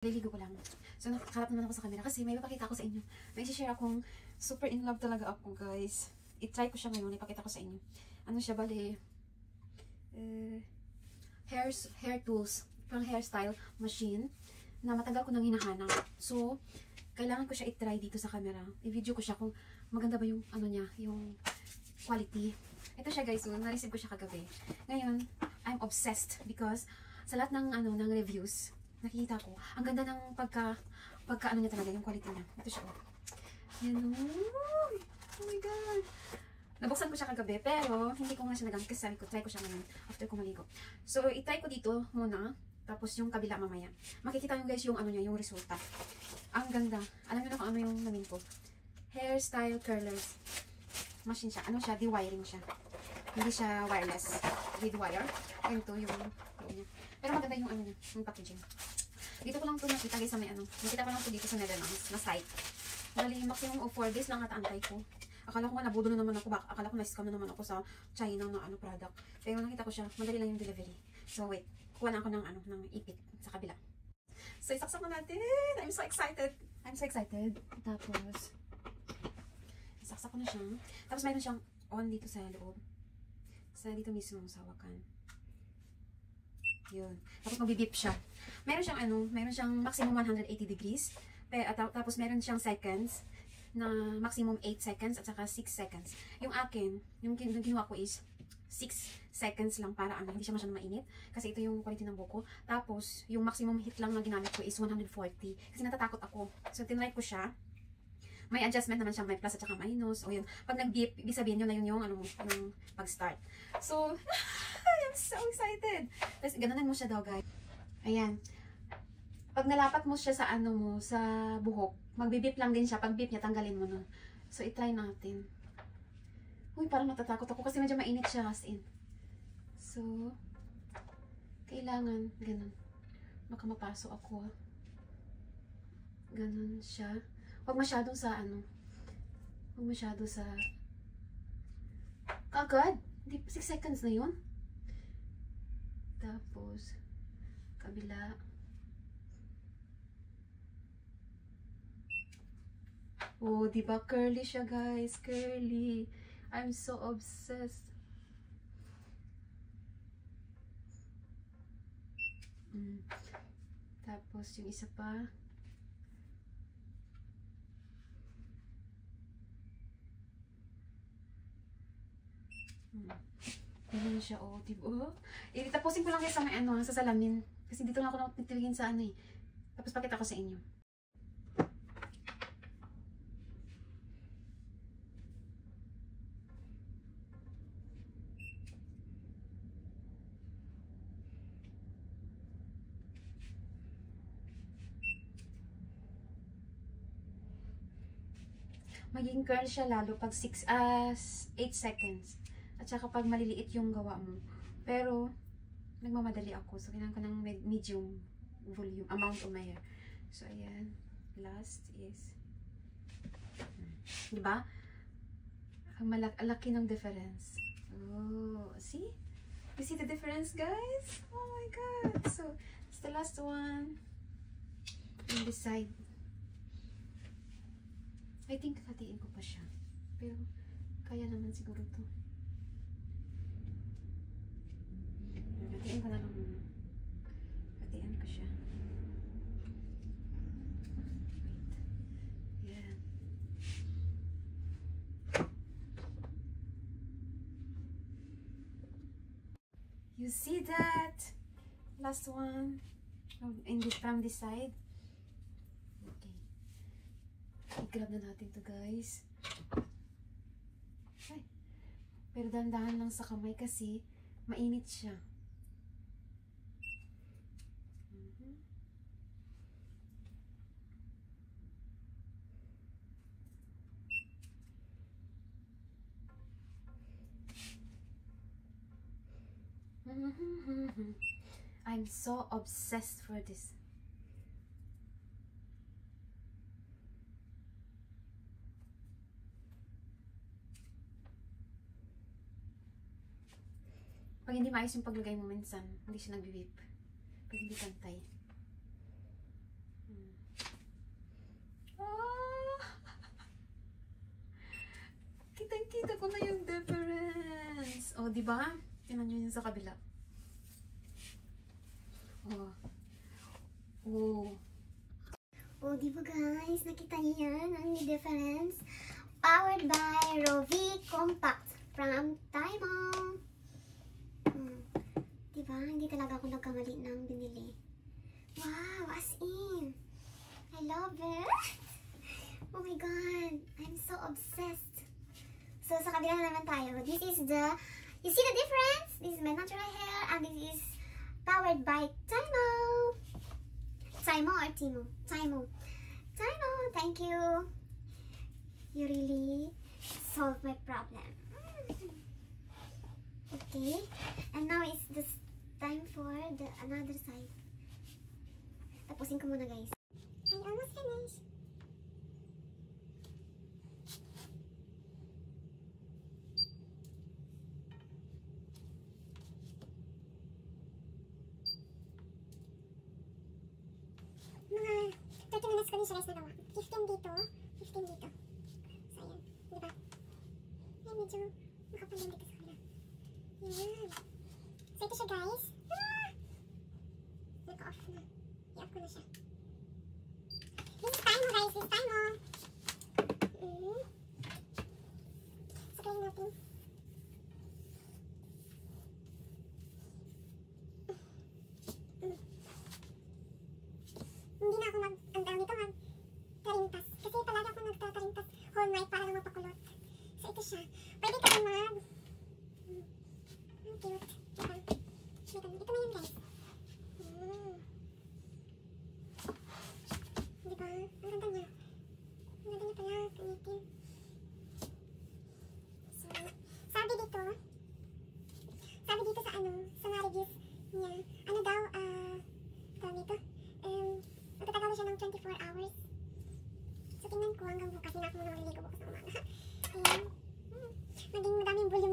Liligo ko lang. So, nakakarap naman ako sa camera kasi may ipakita ko sa inyo. May isi-share akong super in love talaga ako, guys. I-try ko siya ngayon. Ipakita ko sa inyo. Ano siya, bali? Hair tools. Pang hairstyle machine na matagal ko nang hinahanap. So, kailangan ko siya i-try dito sa camera. I-video ko siya kung maganda ba yung, ano niya, yung quality. Ito siya, guys. So, na-receive ko siya kagabi. Ngayon, I'm obsessed because sa lahat ng, ng reviews, nakikita ko, ang ganda ng pagka ano niya talaga, yung quality niya. Ito siya, oh. Yan, oh. Oh my God. Nabuksan ko siya kagabi, pero hindi ko nga siya nagamit kasi sabi ko, try ko siya ngayon after ko maligo. So, i-try ko dito muna, tapos yung kabila mamaya. Makikita nyo guys yung ano niya, yung resulta. Ang ganda. Alam niyo na kung ano yung namin ko. Hairstyle curlers. Machine siya. Ano siya? De-wiring siya. Hindi siya wireless. With wire. Ganito yung niya. Pero maganda yung ano niya, yung packaging. Dito ko lang ito nakita guys sa may ano. Nakita ko lang ito dito sa Netherlands na site. Bali, maximum of 4 days lang ata antay ko. Akala ko nga nabudo na naman ako. Akala ko na-scam na naman ako sa China na ano product. Pero nakita ko siya, madali lang yung delivery. So wait, kuha na ako ng ano, ng ipit sa kabila. So isaksak na natin. I'm so excited. I'm so excited. Tapos, isaksak ko na siya. Tapos mayroon siyang on dito sa loob. Sa dito mismo sa wakan. Yun. Tapos magbibip siya. Meron siyang ano, meron siyang maximum 180 degrees. Tapos meron siyang seconds na maximum 8 seconds at saka 6 seconds. Yung akin, yung ginawa ko is 6 seconds lang para ano, hindi siya masyadong mainit. Kasi ito yung quality ng buko. Tapos, yung maximum heat lang na ginamit ko is 140. Kasi natatakot ako. So, tinry ko siya. May adjustment naman siya, may plus at saka minus. O yun, pag nag-beep, ibig sabihin yun na yun yung ano, ng pag-start. So, I'm so excited. Tapos, ganonan mo siya daw, guys. Ayan. Pag nalapat mo siya sa ano mo, sa buhok, magbibip lang din siya. Pag beep niya, tanggalin mo nun. So, itry natin. Uy, parang natatakot ako kasi medyo mainit siya as in. So, kailangan, ganun. Baka mapasok ako, ah. Ganun siya. Huwag masyadong sa ano. Huwag masyado sa... Kagad! 6 seconds na yun. Tapos, kabila. Oh, diba? Curly siya, guys. Curly. I'm so obsessed. Tapos, yung isa pa. Ganun siya, oh, diba? Tapusin ko lang kayo sa may ano, sa salamin. Kasi dito lang ako nagtitigin sa ano eh. Tapos pakita ko sa inyo. Magiging curl siya lalo pag 8 seconds. At saka pag maliliit yung gawa mo. Pero, nagmamadali ako. So, kailangan ko ng medium volume, amount of my hair. So, ayan. Last is, diba? Ang laki ng difference. Oh, see? You see the difference, guys? Oh my God. So, it's the last one. On this side. I think hatiin ko pa siya. Pero, kaya naman siguro to. Hatiin ko na lang muna. Hatiin ko siya. Wait. Yan. You see that? Last one. From this side. I-grab na natin to, guys. Ay. Pero dahan-dahan lang sa kamay kasi mainit siya. I'm so obsessed for this. Pag hindi maayos yung paglagay mo minsan, hindi siya nag-whip. Pag hindi pantay. nakikita ko na yung difference. Oh, di ba? Tingnan nyo yun sa kabila. Oh. Oh. Oh, di ba guys? Nakita niyo yan? Ang difference. Powered by Rovi Compact from Taiwan. Di ba? Hindi talaga ako nagkamali ng binili. Wow, as in. I love it. Oh my god. I'm so obsessed. So, sa kabila naman tayo. This is the, you see the difference? This is my natural hair and this is powered by Timo. Timo or Timo? Timo. Timo, thank you. You really solved my problem. Okay. And now it's the time for the another side. Tapusin ko muna guys. I almost finished. Mga 30 minutes ko ni Sherez nagawa. 15 dito, 15 dito. So, ayan. Diba? Ay, medyo makapal lang dito sa kanila. Ayan. So, ito siya guys. Naka-off na. I-off ko na siya. This is Timo guys. This is Timo. Sakay natin. Hindi na ako ang tawag nito, mag-tarintas. Kasi talaga ako nagtatarintas whole night para lang mapakulot. So, ito siya. Pwede ka rin ang cute. Diba? Ito na yun, guys. Diba? Ang ganda niya. Ang ganda niya pala. Kanitin. So, sabi dito sa sa mga reviews niya, ano daw, tawag nito, magtatagal siya ng 24 hours. So, tingnan ko hanggang bukas. Hindi na ako muna maliligo bukas ng umaga. Ayan. Maging madaming volume